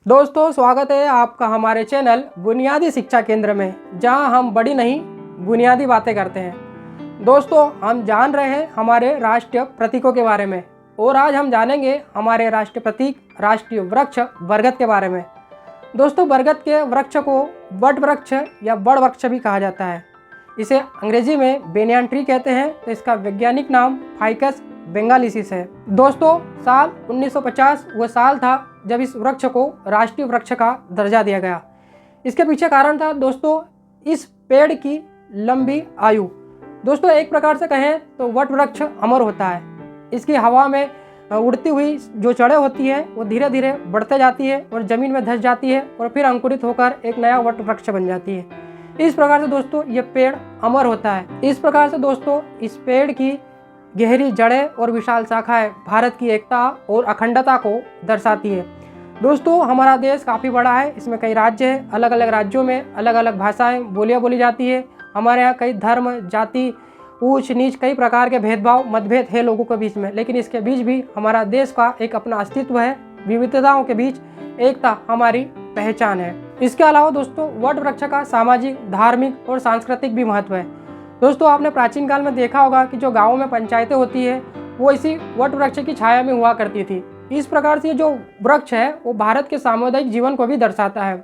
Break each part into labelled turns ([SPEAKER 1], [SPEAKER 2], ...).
[SPEAKER 1] दोस्तों, स्वागत है आपका हमारे चैनल बुनियादी शिक्षा केंद्र में, जहां हम बड़ी नहीं बुनियादी बातें करते हैं। दोस्तों, हम जान रहे हैं हमारे राष्ट्रीय प्रतीकों के बारे में और आज हम जानेंगे हमारे राष्ट्रीय प्रतीक राष्ट्रीय वृक्ष बरगद के बारे में। दोस्तों, बरगद के वृक्ष को वट वृक्ष या बड़ वृक्ष भी कहा जाता है। इसे अंग्रेजी में बेनियन ट्री कहते हैं, तो इसका वैज्ञानिक नाम फाइकस बेंगालिसिस है। दोस्तों, साल 1950 वो साल था जब इस वृक्ष को राष्ट्रीय वृक्ष का दर्जा दिया गया। इसके पीछे कारण था दोस्तों इस पेड़ की लंबी आयु। दोस्तों, एक प्रकार से कहें तो वट वृक्ष अमर होता है। इसकी हवा में उड़ती हुई जो जड़ें होती है वो धीरे धीरे बढ़ते जाती है और ज़मीन में धंस जाती है और फिर अंकुरित होकर एक नया वट वृक्ष बन जाती है। इस प्रकार से दोस्तों ये पेड़ अमर होता है। इस प्रकार से दोस्तों इस पेड़ की गहरी जड़ें और विशाल शाखाएं भारत की एकता और अखंडता को दर्शाती है। दोस्तों, हमारा देश काफ़ी बड़ा है, इसमें कई राज्य हैं। अलग अलग राज्यों में अलग अलग भाषाएं बोलियां बोली जाती है। हमारे यहाँ कई धर्म, जाति, ऊंच नीच, कई प्रकार के भेदभाव मतभेद है लोगों के बीच में, लेकिन इसके बीच भी हमारा देश का एक अपना अस्तित्व है। विविधताओं के बीच एकता हमारी पहचान है। इसके अलावा दोस्तों वट वृक्ष का सामाजिक, धार्मिक और सांस्कृतिक भी महत्व है। दोस्तों, आपने प्राचीन काल में देखा होगा कि जो गाँवों में पंचायतें होती है वो इसी वट वृक्ष की छाया में हुआ करती थी। इस प्रकार से जो वृक्ष है वो भारत के सामुदायिक जीवन को भी दर्शाता है।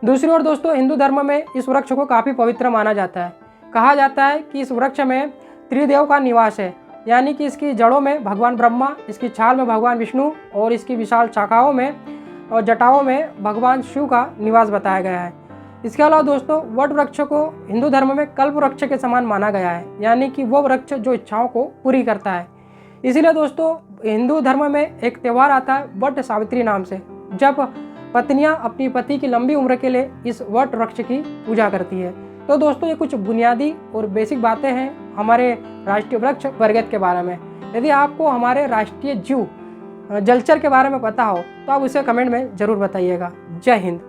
[SPEAKER 1] दूसरी ओर दोस्तों हिंदू धर्म में इस वृक्ष को काफ़ी पवित्र माना जाता है। कहा जाता है कि इस वृक्ष में त्रिदेव का निवास है, यानी कि इसकी जड़ों में भगवान ब्रह्मा, इसकी छाल में भगवान विष्णु और इसकी विशाल शाखाओं में और जटाओं में भगवान शिव का निवास बताया गया है। इसके अलावा दोस्तों वट वृक्ष को हिंदू धर्म में कल्प वृक्ष के समान माना गया है, यानी कि वो वृक्ष जो इच्छाओं को पूरी करता है। इसीलिए दोस्तों हिंदू धर्म में एक त्यौहार आता है वट सावित्री नाम से, जब पत्नियां अपनी पति की लंबी उम्र के लिए इस वट वृक्ष की पूजा करती है। तो दोस्तों ये कुछ बुनियादी और बेसिक बातें हैं हमारे राष्ट्रीय वृक्ष बरगद के बारे में। यदि आपको हमारे राष्ट्रीय जीव जलचर के बारे में पता हो तो आप उसे कमेंट में ज़रूर बताइएगा। जय हिंद।